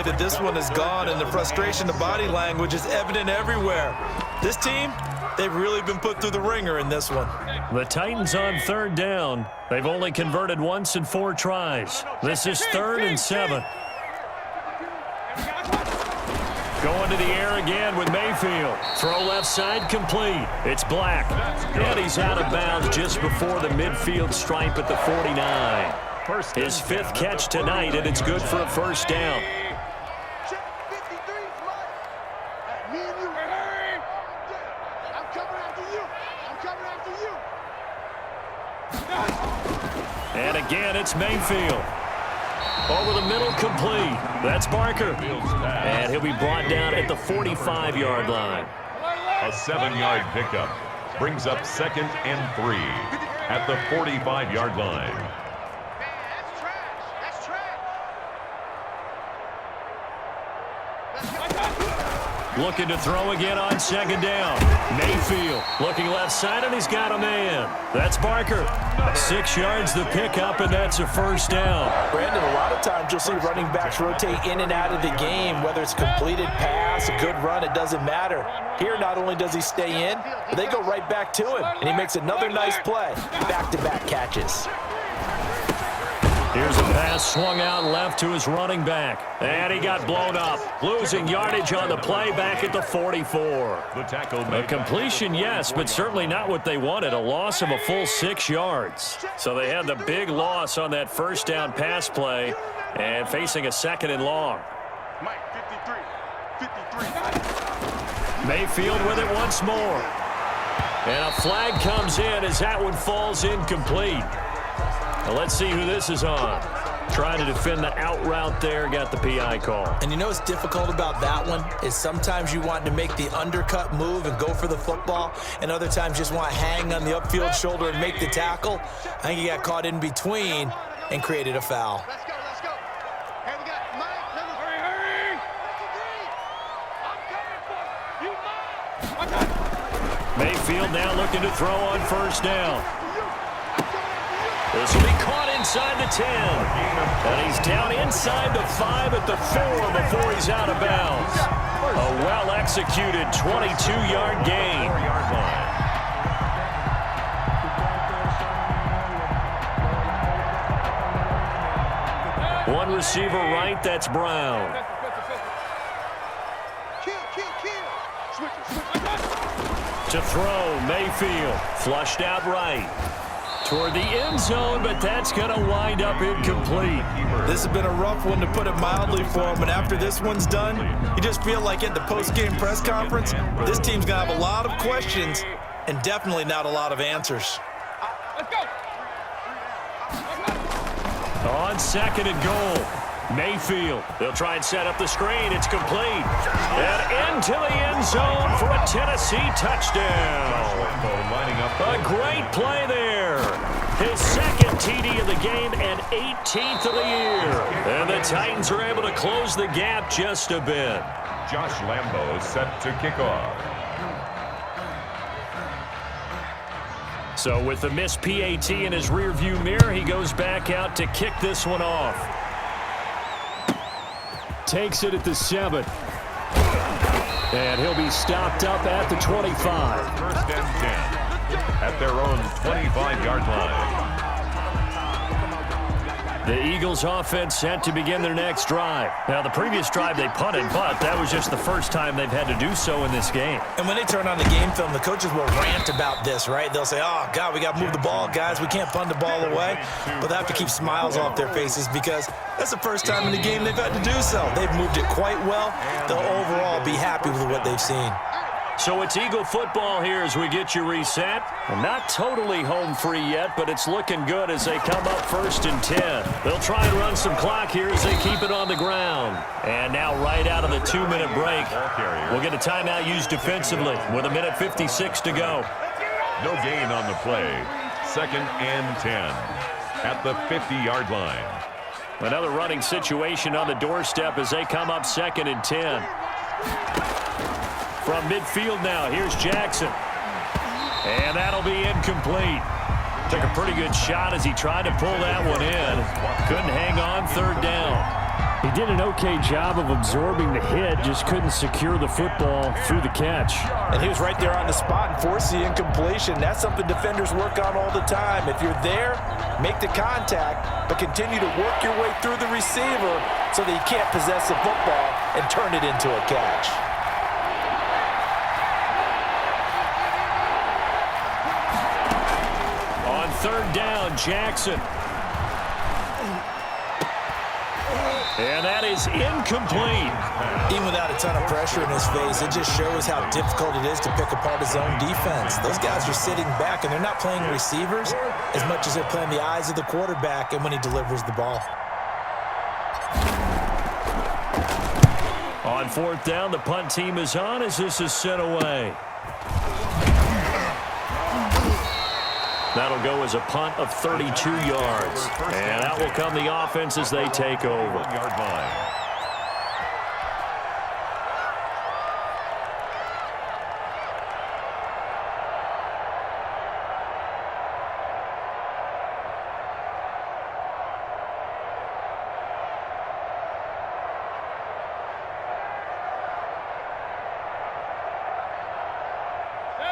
that this one is gone, and the frustration, the body language is evident everywhere. This team, they've really been put through the ringer in this one. The Titans on third down. They've only converted once in 4 tries. This is 3rd and 7. Going to the air again with Mayfield. Throw left side complete. It's Black. And he's out of bounds just before the midfield stripe at the 49. His 5th catch tonight, and it's good for a first down. And again, it's Mayfield. Over the middle, complete. That's Barker. And he'll be brought down at the 45-yard line. A 7-yard pickup brings up 2nd and 3 at the 45-yard line. Looking to throw again on 2nd down. Mayfield looking left side, and he's got a man. That's Barker. 6 yards the pickup, and that's a first down. Brandon, a lot of times you'll see running backs rotate in and out of the game, whether it's completed pass, a good run, it doesn't matter. Here, not only does he stay in, but they go right back to him, and he makes another nice play. Back-to-back catches. Here's a pass swung out left to his running back. And he got blown up. Losing yardage on the play back at the 44. A completion, yes, but certainly not what they wanted. A loss of a full 6 yards. So they had the big loss on that first down pass play and facing a 2nd and long. Mayfield with it once more. And a flag comes in as that one falls incomplete. Now let's see who this is on. Trying to defend the out route there, got the PI call. And you know what's difficult about that one is sometimes you want to make the undercut move and go for the football, and other times just want to hang on the upfield shoulder and make the tackle. I think he got caught in between and created a foul. Let's go. Hey, we got Mike. Hurry. I'm coming for you. Mayfield now looking to throw on first down. This will be caught inside the 10. And he's down inside the 5 at the 4 before he's out of bounds. A well-executed 22-yard gain. One receiver right, that's Brown. To throw, Mayfield. Flushed out right. Toward the end zone, but that's going to wind up incomplete. This has been a rough one, to put it mildly, for him, but after this one's done, you just feel like at the post-game press conference, this team's going to have a lot of questions and definitely not a lot of answers. Let's go. On 2nd and goal, Mayfield. They'll try and set up the screen. It's complete. And into the end zone for a Tennessee touchdown. A great play there. His 2nd TD of the game and 18th of the year. And the Titans are able to close the gap just a bit. Josh Lambo is set to kick off. So with the missed PAT in his rearview mirror, he goes back out to kick this one off. Takes it at the 7. And he'll be stopped up at the 25. 1st and 10 at their own 25-yard line. The Eagles offense set to begin their next drive. Now, the previous drive they punted, but that was just the first time they've had to do so in this game. And when they turn on the game film, the coaches will rant about this, right? They'll say, oh, God, we got to move the ball, guys. We can't punt the ball away. But they have to keep smiles off their faces because that's the first time in the game they've had to do so. They've moved it quite well. They'll overall be happy with what they've seen. So it's Eagle football here as we get you reset. And not totally home free yet, but it's looking good as they come up 1st and 10. They'll try and run some clock here as they keep it on the ground. And now right out of the 2-minute break, we'll get a timeout used defensively with 1:56 to go. No gain on the play. 2nd and 10 at the 50-yard line. Another running situation on the doorstep as they come up 2nd and 10. From midfield now, here's Jackson. And that'll be incomplete. Took a pretty good shot as he tried to pull that one in. Couldn't hang on 3rd down. He did an okay job of absorbing the hit, just couldn't secure the football through the catch. And he was right there on the spot and forced the incompletion. That's something defenders work on all the time. If you're there, make the contact, but continue to work your way through the receiver so that he can't possess the football and turn it into a catch. On third down, Jackson. And that is incomplete. Even without a ton of pressure in his face, it just shows how difficult it is to pick apart his own defense. Those guys are sitting back, and they're not playing receivers as much as they're playing the eyes of the quarterback and when he delivers the ball. On fourth down, the punt team is on as this is sent away. That'll go as a punt of 32 yards. And out will come the offense as they take over.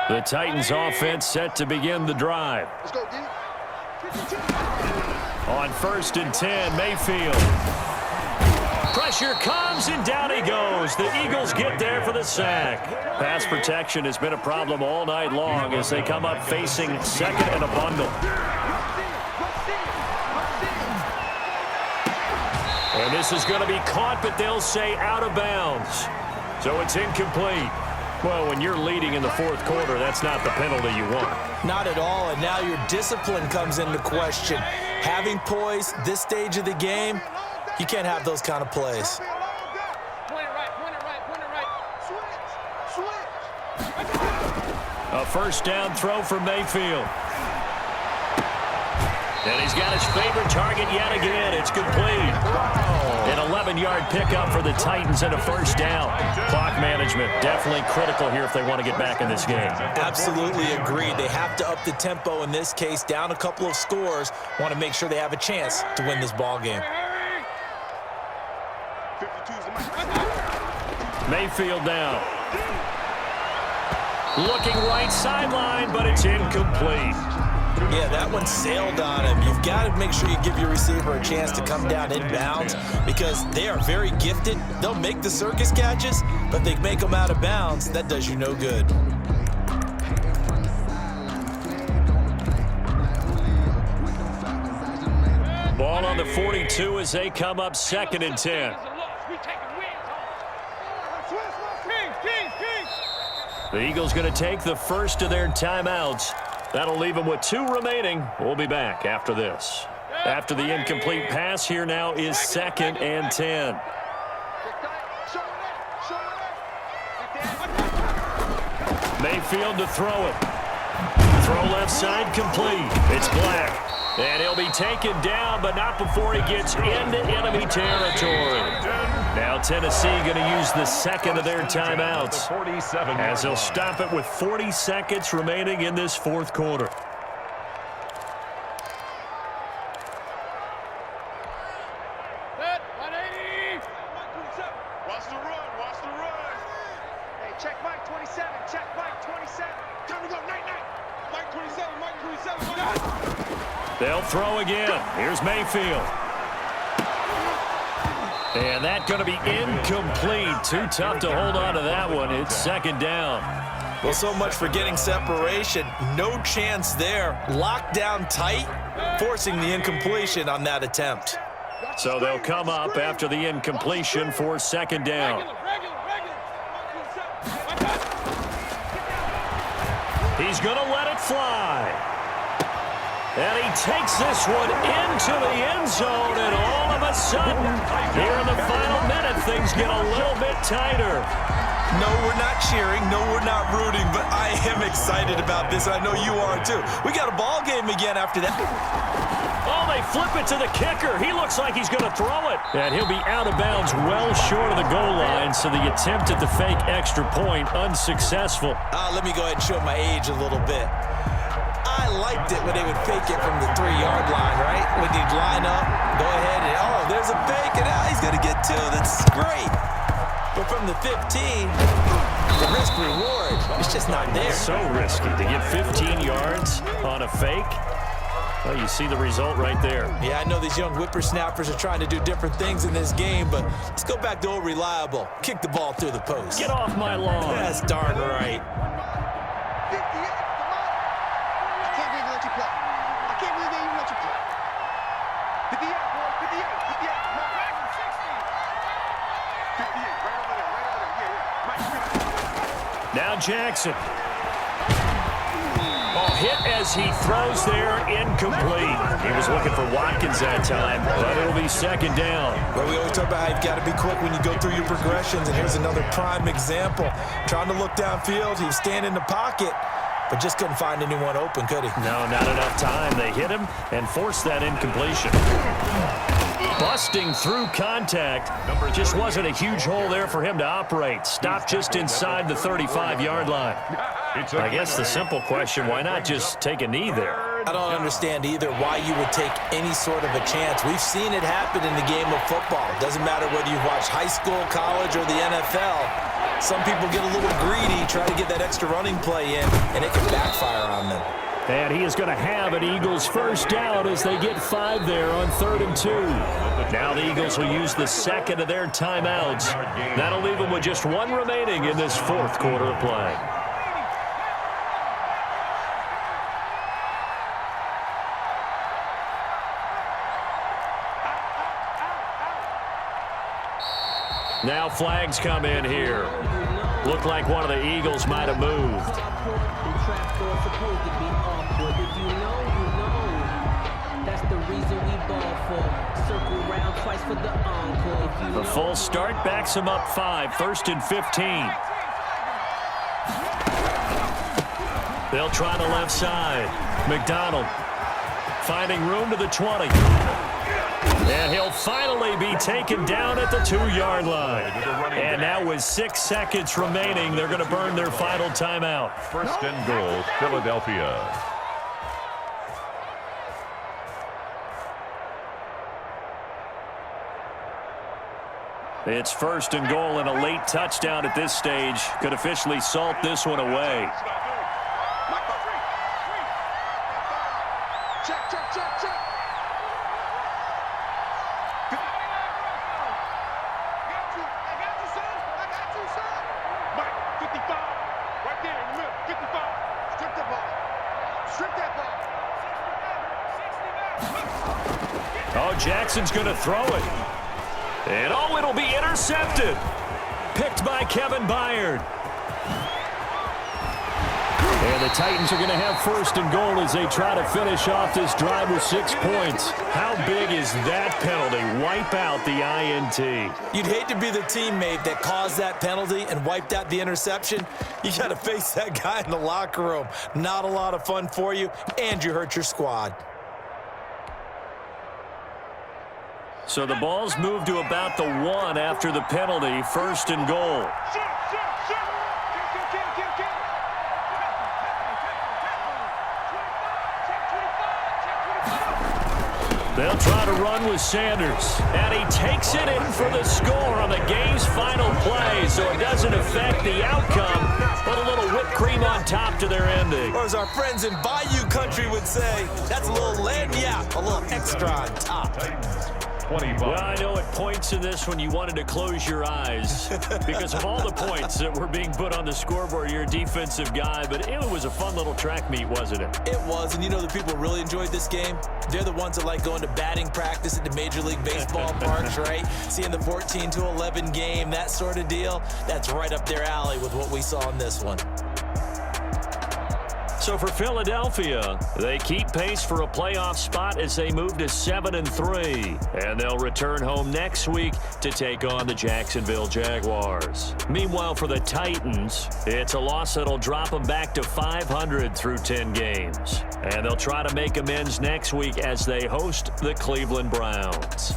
The Titans offense set to begin the drive. Let's go, D. On first and 10, Mayfield. Pressure comes and down he goes. The Eagles get there for the sack. Pass protection has been a problem all night long as they come up facing second and a bundle. And this is going to be caught, but they'll say out of bounds. So it's incomplete. Well, when you're leading in the fourth quarter, that's not the penalty you want. Not at all, and now your discipline comes into question. Having poise this stage of the game, you can't have those kind of plays. Point it right. Switch. A first down throw for Mayfield. And he's got his favorite target yet again. It's complete. An 11-yard pickup for the Titans and a first down. Clock management definitely critical here if they want to get back in this game. Absolutely agreed. They have to up the tempo in this case, down a couple of scores. Want to make sure they have a chance to win this ball game. Mayfield down. Looking right sideline, but it's incomplete. Yeah, that one sailed on him. You've got to make sure you give your receiver a chance to come down inbounds because they are very gifted. They'll make the circus catches, but if they make them out of bounds, that does you no good. Ball on the 42 as they come up second and 10. The Eagles going to take the first of their timeouts. That'll leave them with 2 remaining. We'll be back after this. After the incomplete pass, here now is second and 10. Mayfield to throw it. Throw left side complete. It's Black. And he'll be taken down, but not before he gets into enemy territory. Now Tennessee going to use the second of their timeouts as they'll stop it with 40 seconds remaining in this fourth quarter. Watch the run. Hey, check Mike 27. Time to go. Night. Mike 27. They'll throw again. Here's Mayfield. And that's going to be incomplete. Too tough to hold on to that one. It's second down. Well, so much for getting separation. No chance there. Locked down tight, forcing the incompletion on that attempt. So they'll come up after the incompletion for second down. He's going to let it fly. And he takes this one into the end zone, and all of a sudden, here in the final minute, things get a little bit tighter. No, we're not cheering. No, we're not rooting, but I am excited about this. I know you are, too. We got a ball game again after that. Oh, they flip it to the kicker. He looks like he's going to throw it. And he'll be out of bounds well short of the goal line, so the attempt at the fake extra point unsuccessful. Let me go ahead and show my age a little bit. I liked it when they would fake it from the 3-yard line, right? When they'd line up, Go ahead and, oh, there's a fake, and now he's going to get two. That's great. But from the 15, the risk reward, it's just not there. So risky to get 15 yards on a fake. Well, you see the result right there. Yeah, I know these young whippersnappers are trying to do different things in this game, but let's go back to old reliable. Kick the ball through the post. Get off my lawn. That's darn right. I can't believe they let you play. I can't believe they even let you play. 58, boy, 58, 58. No, 60. 58, right over there, right over there. Yeah. Now Jackson. Oh, hit as he throws there, incomplete. He was looking for Watkins that time, but it'll be second down. Well, we always talk about how you've got to be quick when you go through your progressions, and here's another prime example. Trying to look downfield, he was standing in the pocket, but just couldn't find anyone open, could he? No, not enough time. They hit him and forced that incompletion. Busting through contact. Just wasn't a huge hole there for him to operate. Stopped just inside the 35-yard line. I guess the simple question, why not just take a knee there? I don't understand either why you would take any sort of a chance. We've seen it happen in the game of football. Doesn't matter whether you watch high school, college, or the NFL. Some people get a little greedy, try to get that extra running play in, and it can backfire on them. And he is going to have an Eagles first down as they get 5 there on 3rd and 2. Now the Eagles will use the second of their timeouts. That'll leave them with just one remaining in this 4th quarter of play. Now flags come in here. Looked like one of the Eagles might have moved. The full start backs him up 5, 1st and 15. They'll try the left side. McDonald finding room to the 20. And he'll finally be taken down at the 2-yard line. And now with 6 seconds remaining, they're going to burn their final timeout. 1st and goal, Philadelphia. It's 1st and goal, and a late touchdown at this stage could officially salt this one away. Check, check, check, check. Oh, Jackson's going to throw it. And oh, it'll be intercepted. Picked by Kevin Byard. And the Titans are going to have 1st and goal as they try to finish off this drive with 6 points. How big is that penalty? Wipe out the INT. You'd hate to be the teammate that caused that penalty and wiped out the interception. You got to face that guy in the locker room. Not a lot of fun for you, and you hurt your squad. So the ball's moved to about the 1 after the penalty. 1st and goal. They'll try to run with Sanders. And he takes it in for the score on the game's final play, so it doesn't affect the outcome, but a little whipped cream on top to their ending. Or as our friends in Bayou Country would say, that's a little lagniappe, a little extra on top. 25. Well, I know at points in this when you wanted to close your eyes because of all the points that were being put on the scoreboard. You're a defensive guy, but it was a fun little track meet, wasn't it? It was, and you know the people really enjoyed this game? They're the ones that like going to batting practice at the Major League Baseball parks, right? Seeing the 14-11 game, that sort of deal. That's right up their alley with what we saw in this one. So for Philadelphia, they keep pace for a playoff spot as they move to 7-3. And they'll return home next week to take on the Jacksonville Jaguars. Meanwhile, for the Titans, it's a loss that'll drop them back to 500 through 10 games. And they'll try to make amends next week as they host the Cleveland Browns.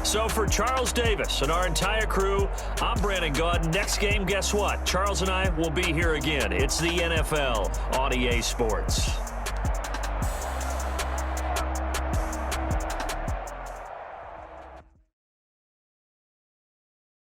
So for Charles Davis and our entire crew, I'm Brandon Gaudin. Next game, guess what? Charles and I will be here again. It's the NFL on EA Sports.